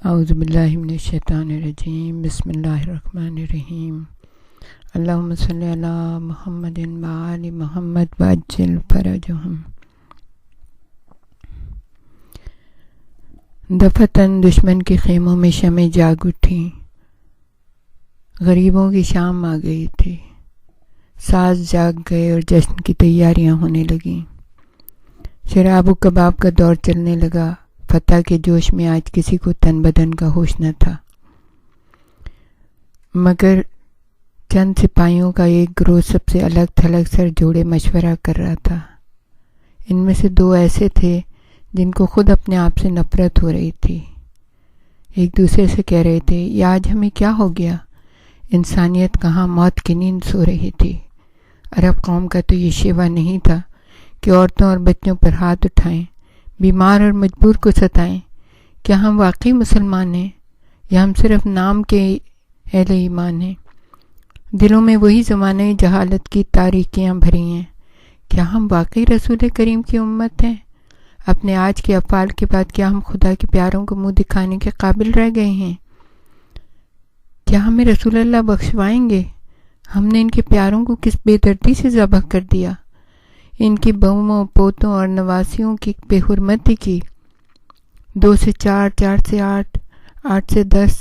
اعوذ باللہ من الشیطان الرجیم، بسم اللہ الرحمن الرحیم۔ اللہم صلی علی محمد و آل محمد وعجل فرجہم۔ دفتن دشمن کے خیموں میں شمع جاگ اٹھی، غریبوں کی شام آ گئی تھی، ساز جاگ گئے اور جشن کی تیاریاں ہونے لگیں۔ شراب و کباب کا دور چلنے لگا۔ فتح کے جوش میں آج کسی کو تن بدن کا ہوش نہ تھا، مگر چند سپاہیوں کا ایک گروہ سب سے الگ تھلگ سر جوڑے مشورہ کر رہا تھا۔ ان میں سے دو ایسے تھے جن کو خود اپنے آپ سے نفرت ہو رہی تھی۔ ایک دوسرے سے کہہ رہے تھے، یہ آج ہمیں کیا ہو گیا؟ انسانیت کہاں موت کی نیند سو رہی تھی۔ عرب قوم کا تو یہ شیوا نہیں تھا کہ عورتوں اور بچوں پر ہاتھ اٹھائیں، بیمار اور مجبور کو ستائیں۔ کیا ہم واقعی مسلمان ہیں یا ہم صرف نام کے اہل ایمان ہیں؟ دلوں میں وہی زمانے جہالت کی تاریکیاں بھری ہیں۔ کیا ہم واقعی رسول کریم کی امت ہیں؟ اپنے آج کے افعال کے بعد کیا ہم خدا کے پیاروں کو منہ دکھانے کے قابل رہ گئے ہیں؟ کیا ہمیں رسول اللہ بخشوائیں گے؟ ہم نے ان کے پیاروں کو کس بے دردی سے ذبح کر دیا، ان کی بہوؤں، پوتوں اور نواسیوں کی بے حرمتی کی۔ 2 سے 4، 4 سے 8، 8 سے 10،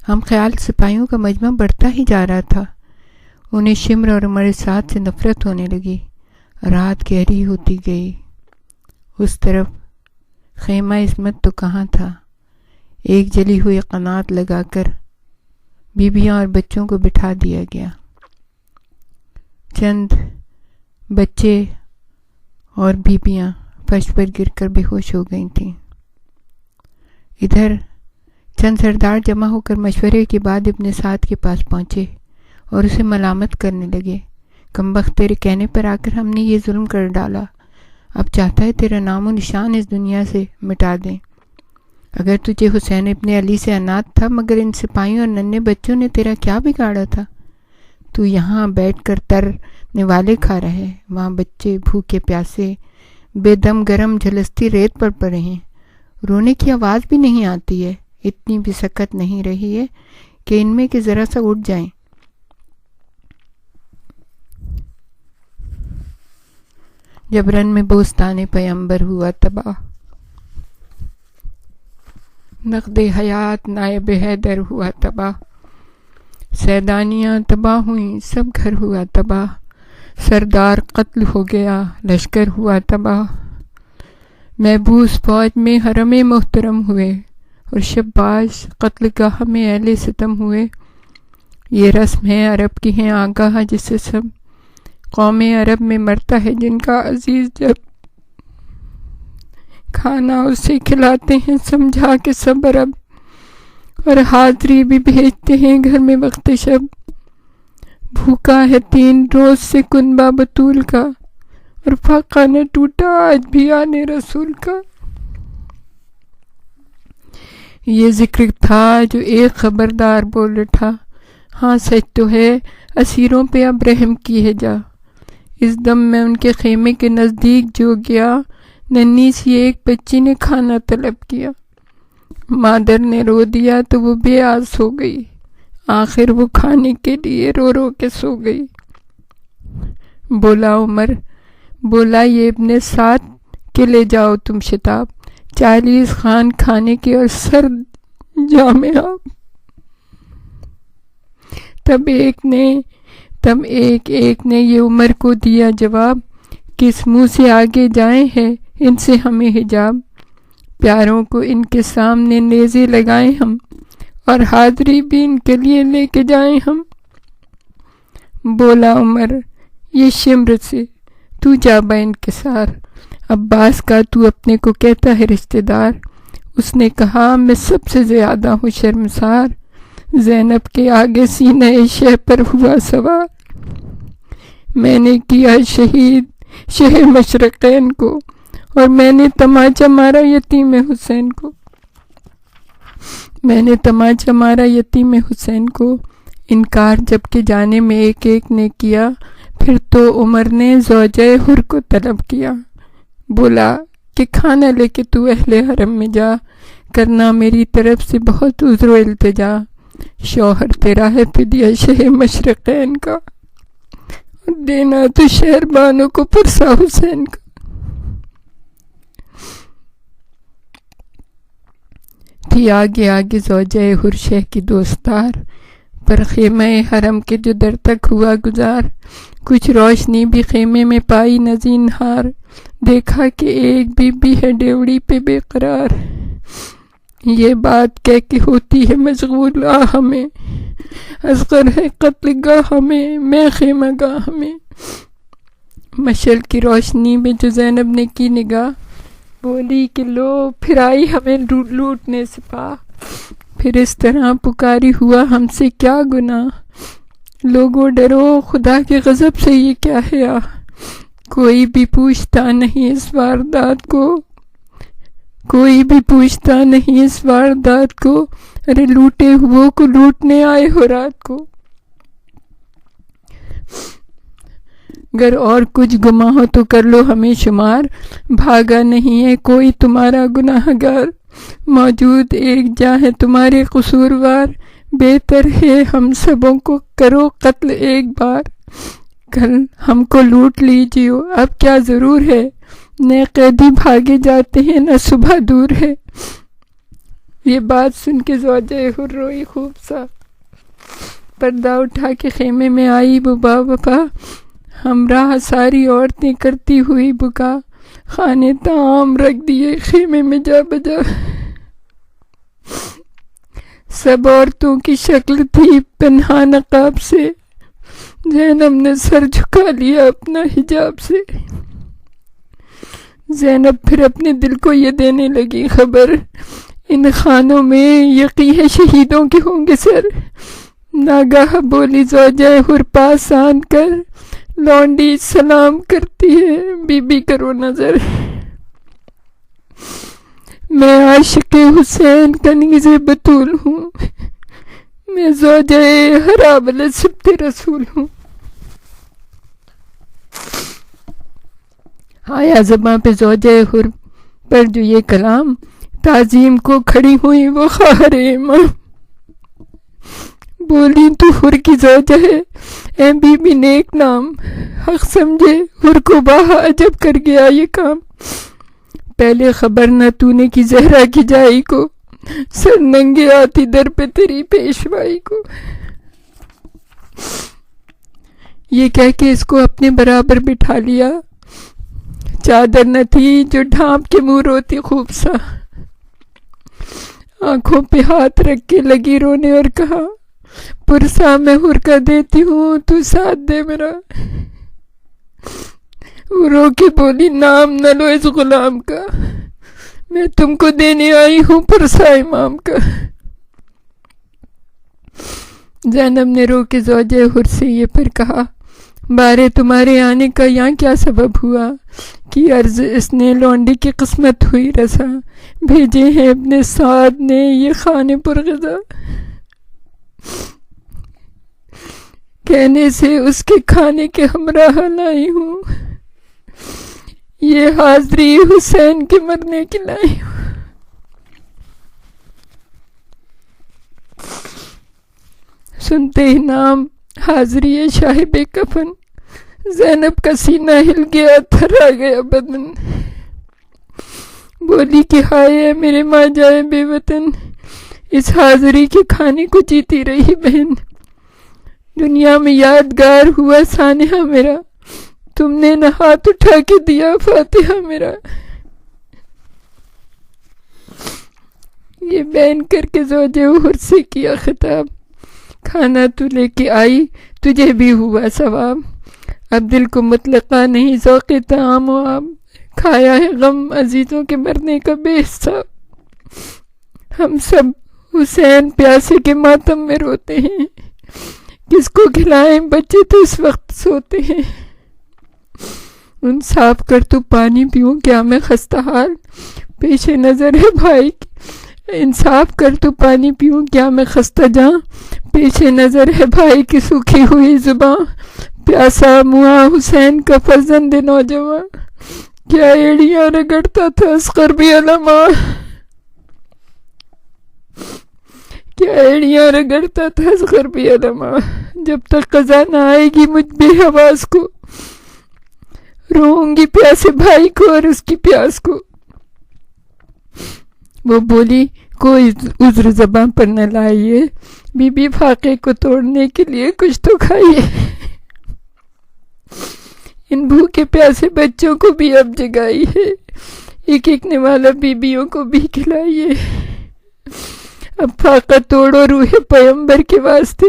ہم خیال سپاہیوں کا مجمع بڑھتا ہی جا رہا تھا۔ انہیں شمر اور عمر سعد سے نفرت ہونے لگی۔ رات گہری ہوتی گئی۔ اس طرف خیمہ عصمت تو کہاں تھا؟ ایک جلی ہوئی قنات لگا کر بیویاں اور بچوں کو بٹھا دیا گیا۔ چند بچے اور بیویاں فرش پر گر کر بے ہوش ہو گئی تھیں۔ ادھر چند سردار جمع ہو کر مشورے کے بعد ابن سعد کے پاس پہنچے اور اسے ملامت کرنے لگے۔ کمبخت، تیرے کہنے پر آ کر ہم نے یہ ظلم کر ڈالا، اب چاہتا ہے تیرا نام و نشان اس دنیا سے مٹا دیں۔ اگر تجھے حسین ابن علی سے عناد تھا، مگر ان سپاہیوں اور ننھے بچوں نے تیرا کیا بگاڑا تھا؟ تو یہاں بیٹھ کر ترنے والے کھا رہے، وہاں بچے بھوکے پیاسے بے دم گرم جھلستی ریت پر پڑے ہیں، رونے کی آواز بھی نہیں آتی ہے، اتنی بھی سکت نہیں رہی ہے کہ ان میں کہ ذرا سا اٹھ جائیں۔ جب رن میں بوستان پیمبر ہوا تباہ، نقد حیات نائب حیدر ہوا تباہ، سیدانیاں تباہ ہوئیں، سب گھر ہوا تباہ، سردار قتل ہو گیا، لشکر ہوا تباہ، محبوس فوج میں حرم محترم ہوئے اور شباز قتل گاہ میں اہل ستم ہوئے۔ یہ رسم ہے عرب کی ہیں آگاہ جس سے سب، قوم عرب میں مرتا ہے جن کا عزیز، جب کھانا اسے کھلاتے ہیں سمجھا کے سب عرب، اور حاضری بھی بھیجتے ہیں گھر میں وقت شب۔ بھوکا ہے 3 روز سے کنبہ بطول کا، اور فاقہ نہ ٹوٹا آج بھی آنے رسول کا۔ یہ ذکر تھا جو ایک خبردار بول اٹھا، ہاں سچ تو ہے اسیروں پہ اب رحم کی ہے جا۔ اس دم میں ان کے خیمے کے نزدیک جو گیا، ننھی سی ایک بچی نے کھانا طلب کیا۔ مادر نے رو دیا تو وہ بے آس ہو گئی، آخر وہ کھانے کے لیے رو رو کے سو گئی۔ بولا عمر، بولا یہ ابن سعد کے لے جاؤ تم شتاب، 40 خوان کھانے کے اور سرد جامے آپ۔ تب ایک نے یہ عمر کو دیا جواب، کس منہ سے آگے جائیں ہیں ان سے ہمیں حجاب۔ پیاروں کو ان کے سامنے نیزے لگائیں ہم، اور حاضری بھی ان کے لیے لے کے جائیں ہم۔ بولا عمر، یہ شمر سے تو جا با انکسار، عباس کا تو اپنے کو کہتا ہے رشتہ دار۔ اس نے کہا میں سب سے زیادہ ہوں شرمسار، زینب کے آگے سینہ شہ پر ہوا سوار۔ میں نے کیا شہید شہ مشرقین کو، اور میں نے تماچا مارا یتیم حسین کو۔ میں نے تماچا مارا یتیم حسین کو۔ انکار جب کہ جانے میں ایک ایک نے کیا، پھر تو عمر نے زوجہ حر کو طلب کیا۔ بولا کہ کھانا لے کے تو اہل حرم میں جا، کرنا میری طرف سے بہت عذر و التجا، شوہر تیرا ہے فدیہ شہ مشرقین کا، دینا تو شہر بانوں کو پرسا حسین کا۔ تھی آگے آگے زوجہ ہرشہ کی دوستار، پر خیمہ حرم کے جو در تک ہوا گزار، کچھ روشنی بھی خیمے میں پائی نہ زینہار، دیکھا کہ ایک بی بی ہے ڈیوڑی پہ بے قرار، یہ بات کہہ کے ہوتی ہے مشغول آہ میں، اصغر ہے قتل گاہ میں، میں خیمہ گاہ میں۔ مشعل کی روشنی میں جو زینب نے کی نگاہ، بولی کہ لو پھر آئی ہمیں لوٹنے سپاہ، پھر اس طرح پکاری ہوا ہم سے کیا گناہ، لوگوں ڈرو خدا کے غضب سے یہ کیا ہے آہ، کوئی بھی پوچھتا نہیں اس واردات کو، کوئی بھی پوچھتا نہیں اس واردات کو، ارے لوٹے ہو کو لوٹنے آئے ہو رات کو۔ گر اور کچھ گماں ہو تو کر لو ہمیں شمار، بھاگا نہیں ہے کوئی تمہارا گناہ گار، موجود ایک جاں ہے تمہارے قصوروار، بہتر ہے ہم سبوں کو کرو قتل ایک بار، کل ہم کو لوٹ لیجیو اب کیا ضرور ہے، نئے قیدی بھاگے جاتے ہیں نہ صبح دور ہے۔ یہ بات سن کے زوجہ حر روئی خوب سا، پردہ اٹھا کے خیمے میں آئی وہ با وفا، ہمراہ ساری عورتیں کرتی ہوئی بکا، خانے طعام رکھ دیے خیمے میں جا بجا، سب عورتوں کی شکل تھی پنہا نقاب سے، زینب نے سر جھکا لیا اپنا حجاب سے۔ زینب پھر اپنے دل کو یہ دینے لگی خبر، ان خانوں میں یقین ہے شہیدوں کے ہوں گے سر، ناگاہ بولی زوجہ حر پاس آن کر، لونڈی سلام کرتی ہے بی بی کرو نظر، میں عاشق حسین کنیز بطول ہوں، میں زوجہ حرابل سبت رسول ہوں۔ آیا زباں پہ زوجہ حر پر جو یہ کلام، تعظیم کو کھڑی ہوئی وہ خواہر امام، بولی تو حر کی زوجہ ہے اے بی بی نیک نام، حق سمجھے حر کو باہا عجب کر گیا یہ کام، پہلے خبر نہ تو نے کی زہرا کی جائی کو، سر ننگے آتی در پہ تیری پیشوائی کو۔ یہ کہہ کے اس کو اپنے برابر بٹھا لیا، چادر نہ تھی جو ڈھانپ کے منہ روتی خوب سا، آنکھوں پہ ہاتھ رکھ کے لگی رونے اور کہا پرسا میں حر کا دیتی ہوں تو ساتھ دے میرا، وہ رو کے بولی نام نہ لو اس غلام کا، میں تم کو دینے آئی ہوں پرسا امام کا۔ زینب نے رو کے زوجہ حر سے یہ پھر کہا، بارے تمہارے آنے کا یہاں کیا سبب ہوا، کی عرض اس نے لونڈی کی قسمت ہوئی رسا، بھیجے ہیں اپنے سعد نے یہ خانے پر غذا، کہنے سے اس کے کھانے کے ہمراہ لائی ہوں، یہ حاضری حسین کے مرنے کی لائی ہوں۔ سنتے ہی نام حاضری شاہب کفن، زینب کا سینہ ہل گیا تھرا گیا بدن، بولی کہ ہائے میرے ماں جائے بے وطن، اس حاضری کے کھانے کو جیتی رہی بہن، دنیا میں یادگار ہوا سانحہ میرا، تم نے نہ ہاتھ اٹھا کے دیا فاتحہ میرا۔ یہ بین کر کے زوجہ حر سے کیا خطاب، کھانا تو لے کے آئی تجھے بھی ہوا ثواب، اب دل کو مطلقہ نہیں ذوق طعام و آب، کھایا ہے غم عزیزوں کے مرنے کا بے حساب، ہم سب حسین پیاسے کے ماتم میں روتے ہیں، کس کو کھلائیں بچے تو اس وقت سوتے ہیں، انصاف کر تو پانی پیوں کیا میں خستہ حال، پیش نظر ہے بھائی کی، انصاف کر تو پانی پیوں کیا میں خستہ جاں، پیش نظر ہے بھائی کی سوکھی ہوئی زباں، پیاسا موا حسین کا فرزند نوجوان، کیا ایڑیاں رگڑتا تھا اصغر بھی علما، کیا ایڑیاں رگڑتا تھا اصغر بھی علما، جب تک قضا نہ آئے گی مجھ بے حواس کو، روؤں گی پیاسے بھائی کو اور اس کی پیاس کو۔ وہ بولی کوئی عذر زباں پر نہ لائیے، بی بی فاقے کو توڑنے کے لیے کچھ تو کھائیے، ان بھوکے پیاسے بچوں کو بھی اب جگائی ہے، ایک ایک نوالا بیبیوں کو بھی کھلائیے، اب فاقہ توڑو روح پیغمبر کے واسطے،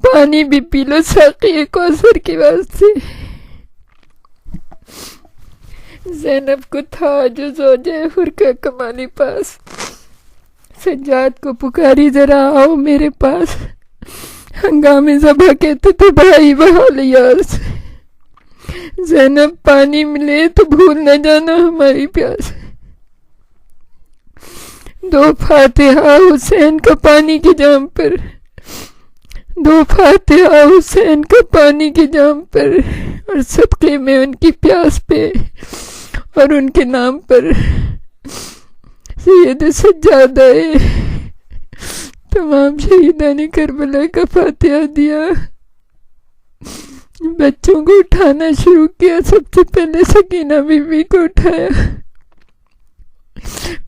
پانی بھی پی لو ساقی کوثر کے واسطے۔ زینب کو تھا جو زوجہ حر کا کمالی پاس، سجاد کو پکاری ذرا آؤ میرے پاس، ہنگامے ذبح کہتے تھے بھائی بحال یاس، زینب پانی ملے تو بھول نہ جانا ہماری پیاس، دو فاتحہ حسین کا پانی کے جام پر، دو فاتحہ حسین کا پانی کے جام پر، اور صدقے میں ان کی پیاس پہ اور ان کے نام پر سید سجادہ تمام شہیدان کربلا کا فاتحہ دیا، بچوں کو اٹھانا شروع کیا، سب سے پہلے سکینہ بی بی کو اٹھایا،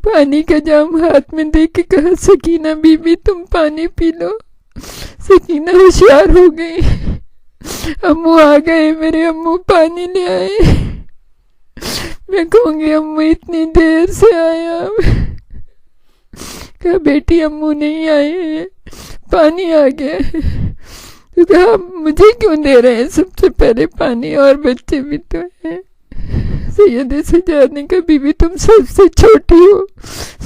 پانی کا جام ہاتھ میں دے کے کہا سکینہ بی بی تم پانی پی لو، سکینہ ہوشیار ہو گئی، امو آ گئے، میرے امو پانی لے آئے، میں کہوں گی امو اتنی دیر سے آیا، کہا بیٹی امو نہیں آئے ہیں، پانی آ گیا ہے، تو کہا مجھے کیوں دے رہے ہیں سب سے پہلے پانی، اور بچے بھی تو ہیں، سید سجاد نے کہا بی بی تم سب سے چھوٹی ہو،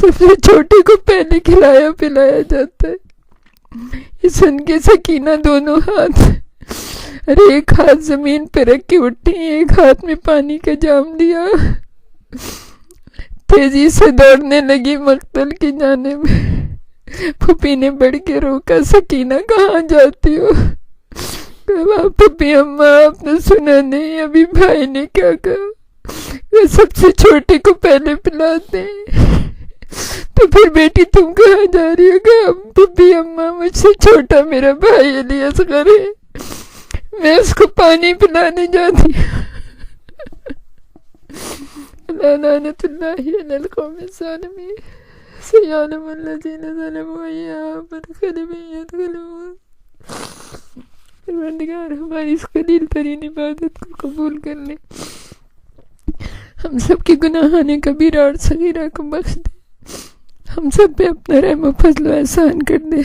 سب سے چھوٹے کو پہلے کھلایا پلایا جاتا ہے، یہ سن کے سکینہ دونوں ہاتھ ارے ایک ہاتھ زمین پہ رکھ کے اٹھی، ایک ہاتھ میں پانی کا جام لیا، تیزی سے دوڑنے لگی مقتل کی جانب، پھوپھی نے بڑھ کے روکا سکینہ کہاں جاتی ہو، کہا پھوپھی اماں آپ نے سنا نہیں ابھی بھائی نے کیا کہا، سب سے چھوٹے کو پہلے پلاتے ہیں، تو پھر بیٹی تم کہاں جا رہی ہو، کہا پھوپھی اماں مجھ سے چھوٹا میرا بھائی علی اصغر ہے، میں اس کو پانی پلانے جاتی ہوں۔ لعنت اللہ علی القوم الظالمین، سیعلم الذین ظلموا ایہم من یدخلون۔ پروردگار ہماری اس قلیل ترین عبادت کو قبول کر لے، ہم سب کی گناہان کبیرہ اور صغیرہ کو بخش دے، ہم سب پہ اپنا رحم و فضل و احسان کر دے،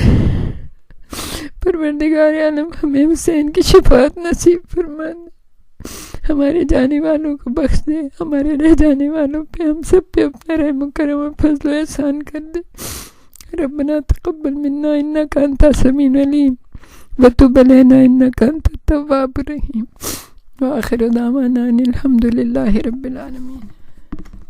پروردگار عالم ہمیں حسین کی شفاعت نصیب فرما دے، ہمارے جانے والوں کو بخش دے، ہمارے رہ جانے والوں پہ ہم سب پہ اپنا رحم و کرم و فضل و احسان کر دے۔ ربنا تقبل منا انک انت السمیع العلیم وتب علینا انک انت التواب الرحیم، وآخر دعوانا ان الحمد للہ رب العالمین۔